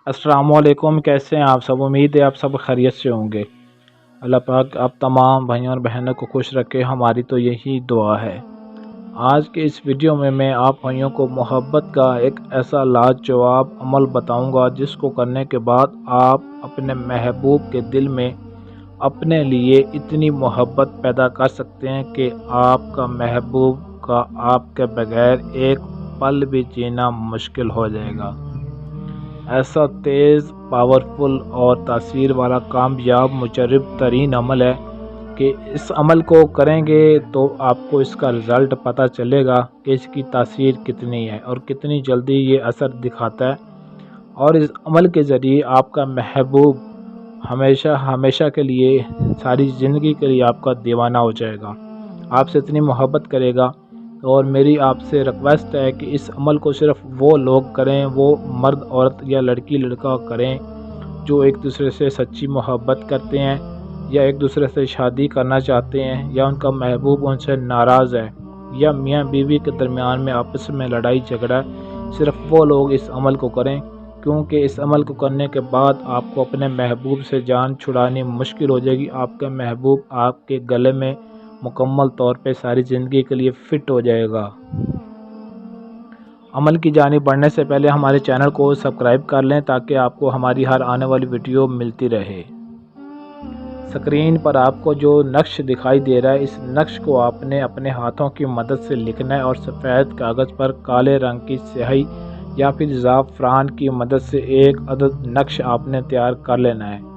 अस्सलाम वालेकुम। कैसे हैं आप सब? उम्मीद है आप सब खैरियत से होंगे। अल्लाह पाक आप तमाम भाइयों और बहनों को खुश रखे, हमारी तो यही दुआ है। आज के इस वीडियो में मैं आप भाइयों को मोहब्बत का एक ऐसा लाजवाब अमल बताऊंगा जिसको करने के बाद आप अपने महबूब के दिल में अपने लिए इतनी मोहब्बत पैदा कर सकते हैं कि आपका महबूब का आपके बगैर एक पल भी जीना मुश्किल हो जाएगा। ऐसा तेज़, पावरफुल और तासीर वाला कामयाब मुजर्रब तरीन अमल है कि इस अमल को करेंगे तो आपको इसका रिज़ल्ट पता चलेगा कि इसकी तासीर कितनी है और कितनी जल्दी ये असर दिखाता है। और इस अमल के ज़रिए आपका महबूब हमेशा हमेशा के लिए, सारी ज़िंदगी के लिए आपका दीवाना हो जाएगा, आपसे इतनी मोहब्बत करेगा। और मेरी आपसे रिक्वेस्ट है कि इस अमल को सिर्फ़ वो लोग करें, वो मर्द औरत या लड़की लड़का करें जो एक दूसरे से सच्ची मोहब्बत करते हैं या एक दूसरे से शादी करना चाहते हैं या उनका महबूब उनसे नाराज़ है या मियाँ बीवी के दरमियान में आपस में लड़ाई झगड़ा है। सिर्फ़ वो लोग इस अमल को करें, क्योंकि इस अमल को करने के बाद आपको अपने महबूब से जान छुड़ानी मुश्किल हो जाएगी। आपका महबूब आपके गले में मुकम्मल तौर पे सारी ज़िंदगी के लिए फ़िट हो जाएगा। अमल की जानिब बढ़ने से पहले हमारे चैनल को सब्सक्राइब कर लें ताकि आपको हमारी हर आने वाली वीडियो मिलती रहे। स्क्रीन पर आपको जो नक्श दिखाई दे रहा है, इस नक्श को आपने अपने हाथों की मदद से लिखना है और सफ़ेद कागज़ पर काले रंग की स्याही या फिर ज़ाफ़रान की मदद से एक अदद नक्श आपने तैयार कर लेना है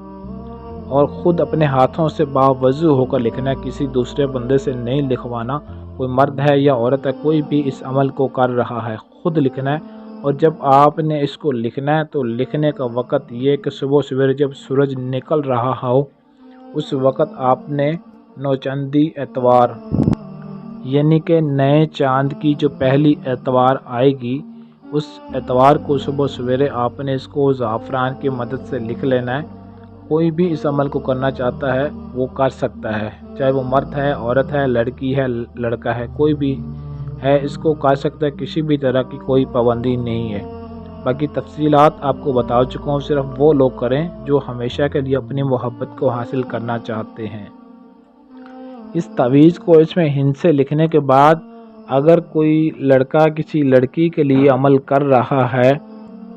और ख़ुद अपने हाथों से बावज़ू होकर लिखना है। किसी दूसरे बंदे से नहीं लिखवाना। कोई मर्द है या औरत है, कोई भी इस अमल को कर रहा है, ख़ुद लिखना है। और जब आपने इसको लिखना है तो लिखने का वक़्त ये कि सुबह सवेरे जब सूरज निकल रहा हो उस वक़्त आपने नौचंदी एतवार यानी कि नए चाँद की जो पहली एतवार आएगी उस एतवार को सुबह सवेरे आपने इसको ज़ाफ़रान की मदद से लिख लेना है। कोई भी इस अमल को करना चाहता है वो कर सकता है, चाहे वो मर्द है, औरत है, लड़की है, लड़का है, कोई भी है इसको कर सकता है। किसी भी तरह की कोई पाबंदी नहीं है। बाकी तफसीलात आपको बता चुका हूँ। सिर्फ वो लोग करें जो हमेशा के लिए अपनी मोहब्बत को हासिल करना चाहते हैं। इस तावीज़ को इसमें हिंद से लिखने के बाद अगर कोई लड़का किसी लड़की के लिए अमल कर रहा है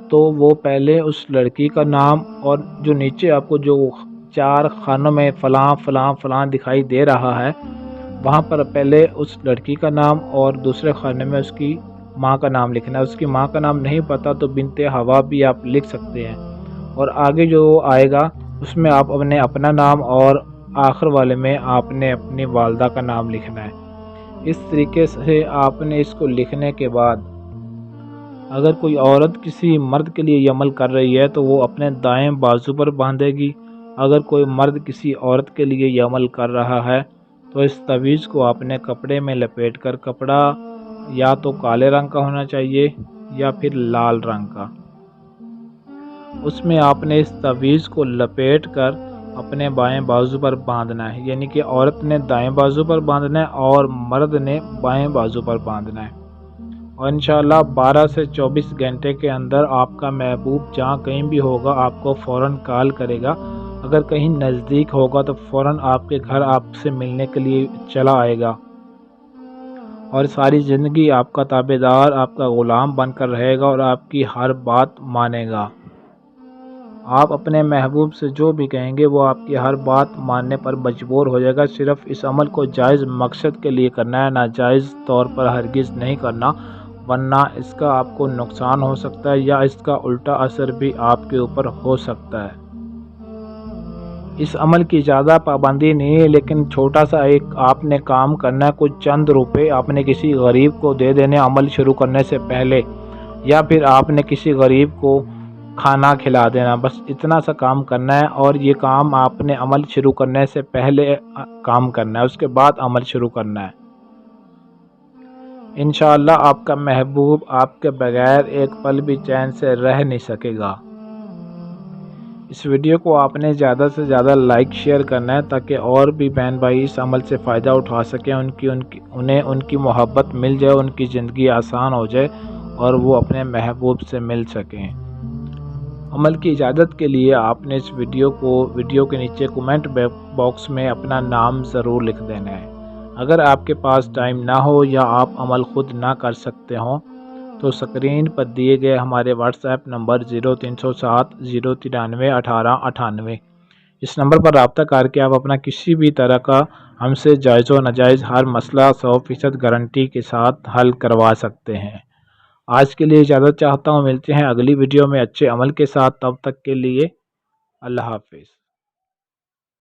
तो वो पहले उस लड़की का नाम और जो नीचे आपको जो 4 खानों में फ़लाँ फ़लाँ फ़लाँ दिखाई दे रहा है, वहाँ पर पहले उस लड़की का नाम और दूसरे खाने में उसकी माँ का नाम लिखना है। उसकी माँ का नाम नहीं पता तो बिनते हवा भी आप लिख सकते हैं। और आगे जो आएगा उसमें आप अपना नाम और आखिर वाले में आपने अपनी वालदा का नाम लिखना है। इस तरीके से आपने इसको लिखने के बाद अगर कोई औरत किसी मर्द के लिए ये अमल कर रही है तो वो अपने दाएं बाजू पर बांधेगी। अगर कोई मर्द किसी औरत के लिए ये अमल कर रहा है तो इस तवीज़ को आपने कपड़े में लपेट कर, कपड़ा या तो काले रंग का होना चाहिए या फिर लाल रंग का, उसमें आपने इस तवीज़ को लपेट कर अपने बाएं बाजू पर बांधना है। यानी कि औरत ने दाएं बाजू पर बांधना है और मर्द ने बाएं बाजू पर बांधना है। और इंशाअल्लाह 12 से 24 घंटे के अंदर आपका महबूब जहाँ कहीं भी होगा आपको फ़ौरन कॉल करेगा। अगर कहीं नज़दीक होगा तो फ़ौरन आपके घर आपसे मिलने के लिए चला आएगा और सारी ज़िंदगी आपका ताबेदार, आपका ग़ुलाम बनकर रहेगा और आपकी हर बात मानेगा। आप अपने महबूब से जो भी कहेंगे वो आपकी हर बात मानने पर मजबूर हो जाएगा। सिर्फ़ इस अमल को जायज़ मकसद के लिए करना है, नाजायज़ तौर पर हरगिज़ नहीं करना, वरना इसका आपको नुकसान हो सकता है या इसका उल्टा असर भी आपके ऊपर हो सकता है। इस अमल की ज़्यादा पाबंदी नहीं है, लेकिन छोटा सा एक आपने काम करना है। कुछ चंद रुपए आपने किसी गरीब को दे देने अमल शुरू करने से पहले, या फिर आपने किसी गरीब को खाना खिला देना, बस इतना सा काम करना है। और ये काम आपने अमल शुरू करने से पहले काम करना है, उसके बाद अमल शुरू करना है। इंशाअल्लाह आपका महबूब आपके बगैर एक पल भी चैन से रह नहीं सकेगा। इस वीडियो को आपने ज़्यादा से ज़्यादा लाइक शेयर करना है ताकि और भी बहन भाई इस अमल से फ़ायदा उठा सकें, उन्हें उनकी मोहब्बत मिल जाए, उनकी ज़िंदगी आसान हो जाए और वो अपने महबूब से मिल सकें। عمل کی اجازت کے لیے آپ نے اس ویڈیو کے نیچے کمنٹ باکس میں اپنا نام ضرور لکھ دینا ہے۔ اگر آپ کے پاس ٹائم نہ ہو یا آپ عمل خود نہ کر سکتے ہوں تو اسکرین پر دیے گئے ہمارے واٹس ایپ نمبر 0307 093 18 98 اس نمبر پر رابطہ کر کے آپ اپنا کسی بھی طرح کا ہم سے جائز و ناجائز ہر مسئلہ 100% گارنٹی کے ساتھ حل کروا سکتے ہیں۔ آج کے لیے اجازت چاہتا ہوں، ملتے ہیں اگلی ویڈیو میں اچھے عمل کے ساتھ، تب تک کے لیے اللہ حافظ۔